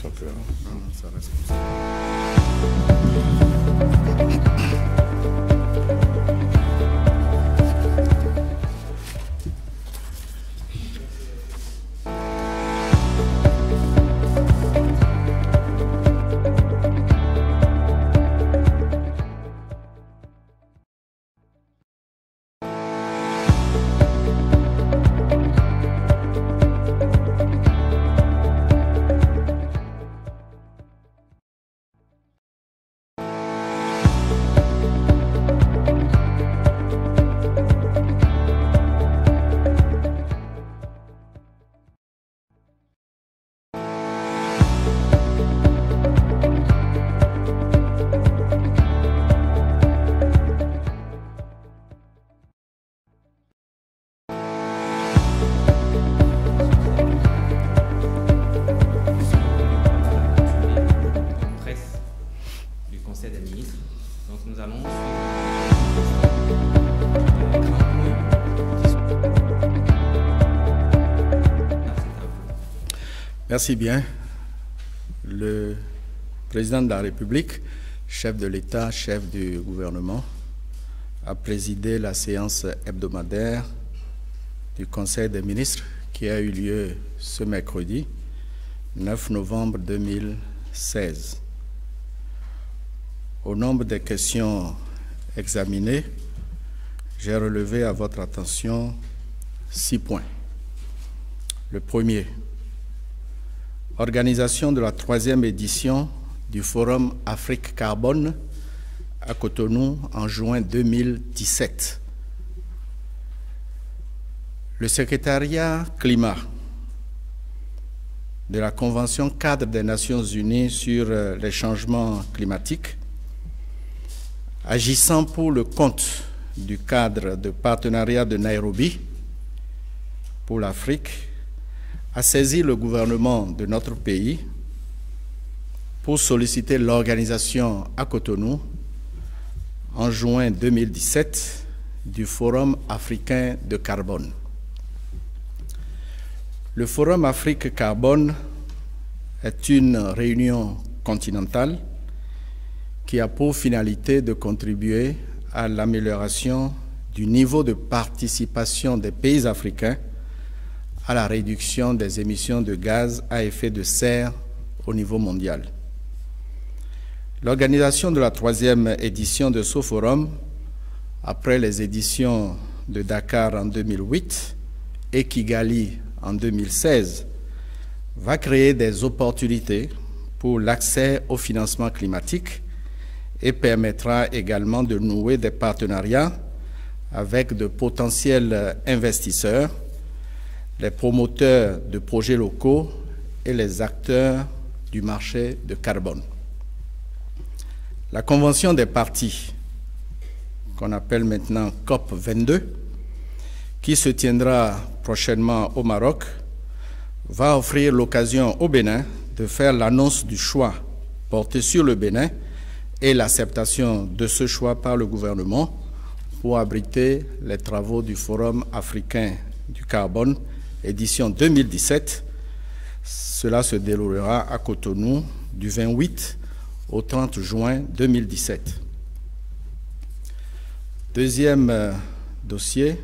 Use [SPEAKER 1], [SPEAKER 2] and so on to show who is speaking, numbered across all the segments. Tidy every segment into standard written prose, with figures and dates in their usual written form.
[SPEAKER 1] chacun.
[SPEAKER 2] Non, ça reste comme ça.
[SPEAKER 3] Conseil des ministres. Donc nous allons
[SPEAKER 2] Merci bien. Le président de la République, chef de l'État, chef du gouvernement, a présidé la séance hebdomadaire du Conseil des ministres qui a eu lieu ce mercredi 9 novembre 2016. Au nombre des questions examinées, j'ai relevé à votre attention 6 points. Le premier, organisation de la 3e édition du Forum Afrique Carbone à Cotonou en juin 2017. Le secrétariat climat de la Convention cadre des Nations Unies sur les changements climatiques, agissant pour le compte du cadre de partenariat de Nairobi pour l'Afrique, a saisi le gouvernement de notre pays pour solliciter l'organisation à Cotonou en juin 2017 du Forum africain de carbone. Le Forum Afrique Carbone est une réunion continentale qui a pour finalité de contribuer à l'amélioration du niveau de participation des pays africains à la réduction des émissions de gaz à effet de serre au niveau mondial. L'organisation de la 3e édition de ce forum, après les éditions de Dakar en 2008 et Kigali en 2016, va créer des opportunités pour l'accès au financement climatique et permettra également de nouer des partenariats avec de potentiels investisseurs, les promoteurs de projets locaux et les acteurs du marché de carbone. La Convention des parties, qu'on appelle maintenant COP 22, qui se tiendra prochainement au Maroc, va offrir l'occasion au Bénin de faire l'annonce du choix porté sur le Bénin et l'acceptation de ce choix par le gouvernement pour abriter les travaux du Forum africain du carbone, édition 2017. Cela se déroulera à Cotonou du 28 au 30 juin 2017. Deuxième dossier,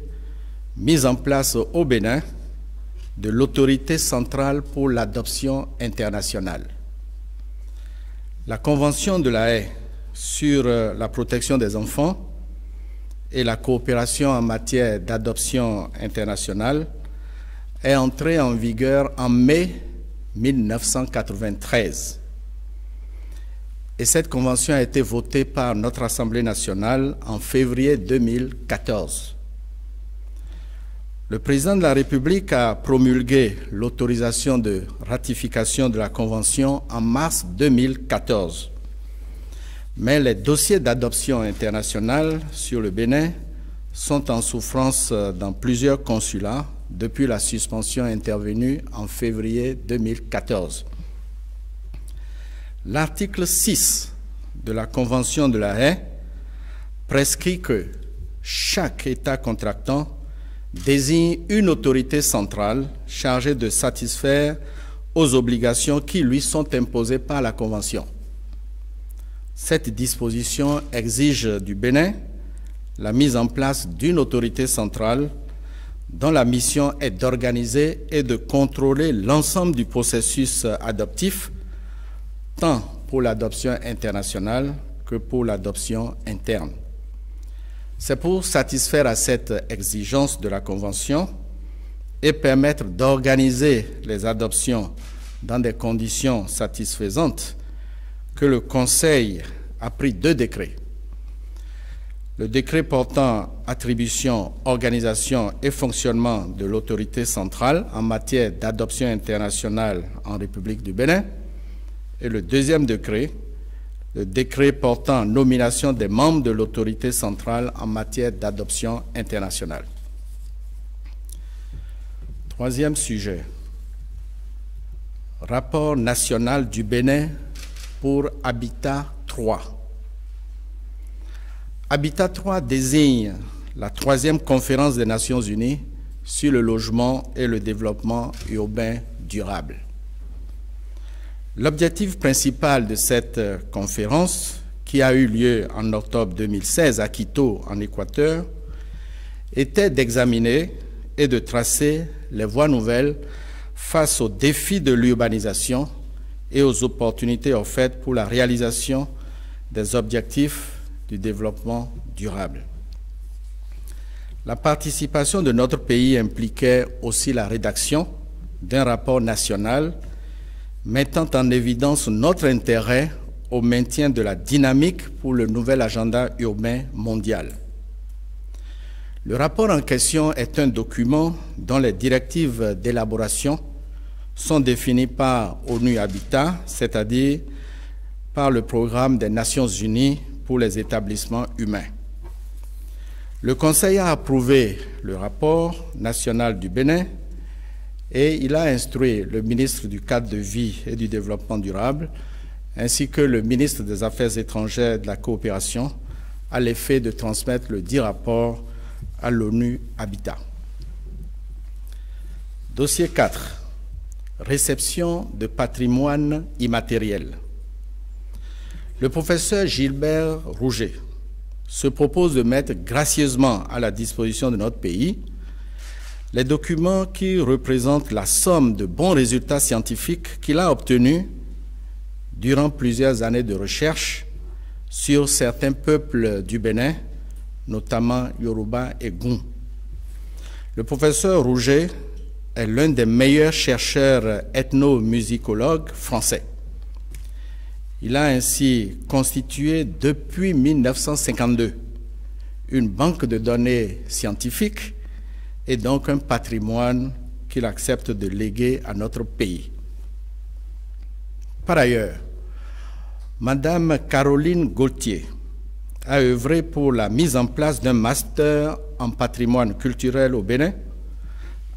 [SPEAKER 2] mise en place au Bénin de l'autorité centrale pour l'adoption internationale. La Convention de La Haye sur la protection des enfants et la coopération en matière d'adoption internationale est entrée en vigueur en mai 1993. Et cette convention a été votée par notre Assemblée nationale en février 2014. Le président de la République a promulgué l'autorisation de ratification de la convention en mars 2014. Mais les dossiers d'adoption internationale sur le Bénin sont en souffrance dans plusieurs consulats depuis la suspension intervenue en février 2014. L'article 6 de la Convention de La Haye prescrit que chaque État contractant désigne une autorité centrale chargée de satisfaire aux obligations qui lui sont imposées par la Convention. Cette disposition exige du Bénin la mise en place d'une autorité centrale dont la mission est d'organiser et de contrôler l'ensemble du processus adoptif, tant pour l'adoption internationale que pour l'adoption interne. C'est pour satisfaire à cette exigence de la Convention et permettre d'organiser les adoptions dans des conditions satisfaisantes que le Conseil a pris 2 décrets. Le décret portant attribution, organisation et fonctionnement de l'autorité centrale en matière d'adoption internationale en République du Bénin et le 2e décret, le décret portant nomination des membres de l'autorité centrale en matière d'adoption internationale. 3e sujet, rapport national du Bénin pour Habitat 3. Habitat 3 désigne la 3e conférence des Nations Unies sur le logement et le développement urbain durable. L'objectif principal de cette conférence, qui a eu lieu en octobre 2016 à Quito, en Équateur, était d'examiner et de tracer les voies nouvelles face aux défis de l'urbanisation et aux opportunités offertes pour la réalisation des objectifs du développement durable. La participation de notre pays impliquait aussi la rédaction d'un rapport national mettant en évidence notre intérêt au maintien de la dynamique pour le nouvel agenda urbain mondial. Le rapport en question est un document dont les directives d'élaboration sont définies par ONU Habitat, c'est-à-dire par le programme des Nations Unies pour les établissements humains. Le Conseil a approuvé le rapport national du Bénin et il a instruit le ministre du Cadre de vie et du Développement durable ainsi que le ministre des Affaires étrangères et de la coopération à l'effet de transmettre le dit rapport à l'ONU Habitat. Dossier 4. Réception de patrimoine immatériel. Le professeur Gilbert Rouget se propose de mettre gracieusement à la disposition de notre pays les documents qui représentent la somme de bons résultats scientifiques qu'il a obtenus durant plusieurs années de recherche sur certains peuples du Bénin, notamment Yoruba et Goum. Le professeur Rouget est l'un des meilleurs chercheurs ethnomusicologues français. Il a ainsi constitué depuis 1952 une banque de données scientifiques et donc un patrimoine qu'il accepte de léguer à notre pays. Par ailleurs, Madame Caroline Gauthier a œuvré pour la mise en place d'un master en patrimoine culturel au Bénin,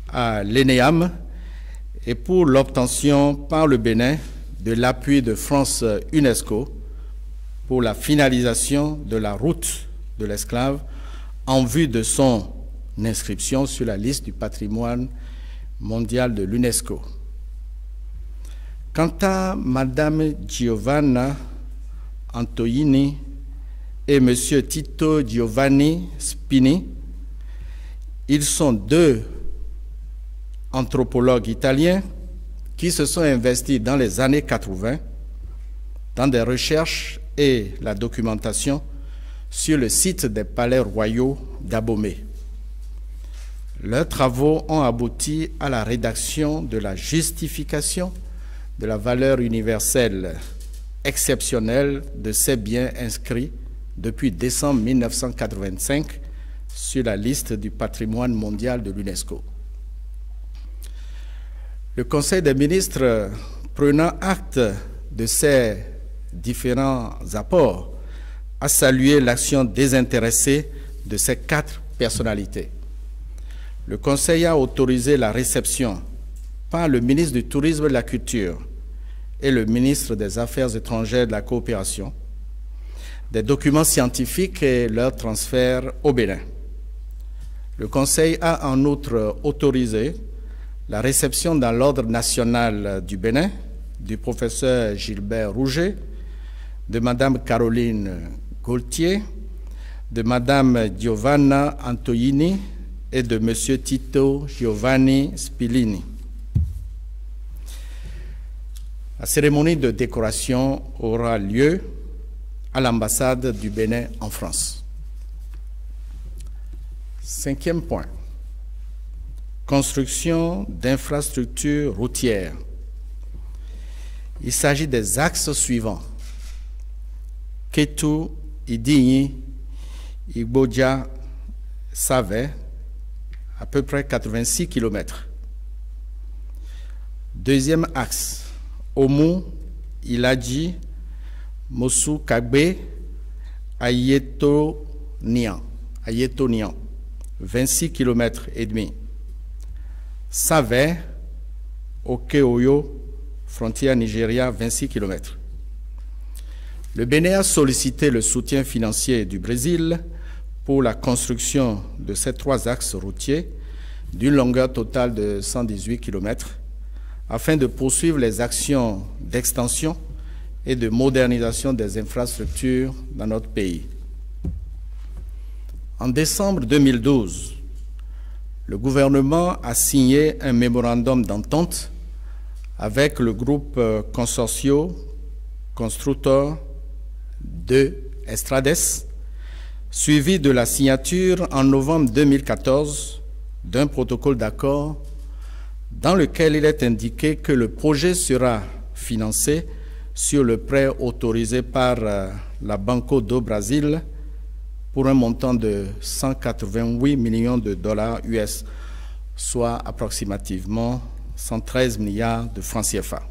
[SPEAKER 2] à l'ENEAM, et pour l'obtention par le Bénin de l'appui de France UNESCO pour la finalisation de la route de l'esclave en vue de son inscription sur la liste du patrimoine mondial de l'UNESCO. Quant à Madame Giovanna Antoini et Monsieur Tito Giovanni Spini, ils sont 2 anthropologues italiens qui se sont investis dans les années 80 dans des recherches et la documentation sur le site des palais royaux d'Abomey. Leurs travaux ont abouti à la rédaction de la justification de la valeur universelle exceptionnelle de ces biens inscrits depuis décembre 1985 sur la liste du patrimoine mondial de l'UNESCO. Le Conseil des ministres, prenant acte de ces différents apports, a salué l'action désintéressée de ces 4 personnalités. Le Conseil a autorisé la réception par le ministre du Tourisme et de la Culture et le ministre des Affaires étrangères et de la Coopération des documents scientifiques et leur transfert au Bénin. Le Conseil a en outre autorisé la réception dans l'ordre national du Bénin du professeur Gilbert Rouget, de Madame Caroline Gaultier, de Madame Giovanna Antoini et de Monsieur Tito Giovanni Spillini. La cérémonie de décoration aura lieu à l'ambassade du Bénin en France. 5e point. Construction d'infrastructures routières. Il s'agit des axes suivants: Kétou, Idigny, Igbodja, Savé, à peu près 86 km. Deuxième axe, Omu, Iladji, Mossou Kagbe, Ayeto-Nian, 26 km et demi. Savé, Okeoyo, frontière Nigeria, 26 km. Le Bénin a sollicité le soutien financier du Brésil pour la construction de ces 3 axes routiers d'une longueur totale de 118 km afin de poursuivre les actions d'extension et de modernisation des infrastructures dans notre pays. En décembre 2012, le gouvernement a signé un mémorandum d'entente avec le groupe Consorcio Constructor de Estrades, suivi de la signature en novembre 2014 d'un protocole d'accord dans lequel il est indiqué que le projet sera financé sur le prêt autorisé par la Banco do Brasil pour un montant de 188 millions de dollars US, soit approximativement 113 milliards de francs CFA.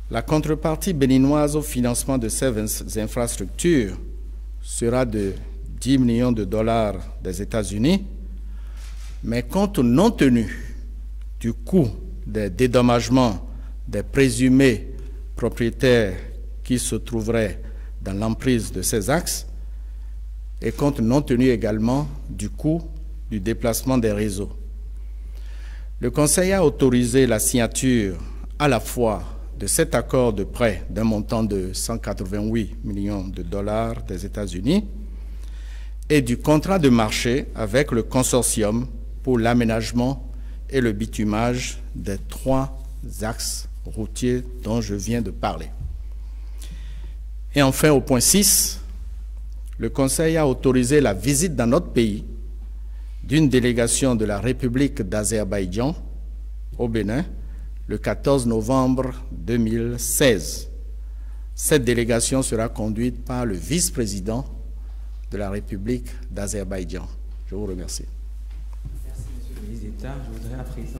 [SPEAKER 2] La contrepartie béninoise au financement de ces infrastructures sera de 10 millions de dollars des États-Unis, mais compte non tenu du coût des dédommagements des présumés propriétaires qui se trouveraient dans l'emprise de ces axes, et compte non tenu également du coût du déplacement des réseaux. Le Conseil a autorisé la signature à la fois de cet accord de prêt d'un montant de 188 millions de dollars des États-Unis et du contrat de marché avec le consortium pour l'aménagement et le bitumage des 3 axes routiers dont je viens de parler. Et enfin, au point 6, le Conseil a autorisé la visite dans notre pays d'une délégation de la République d'Azerbaïdjan au Bénin le 14 novembre 2016. Cette délégation sera conduite par le vice-président de la République d'Azerbaïdjan. Je vous remercie.
[SPEAKER 3] Merci, Monsieur le ministre d'État. Je voudrais à présent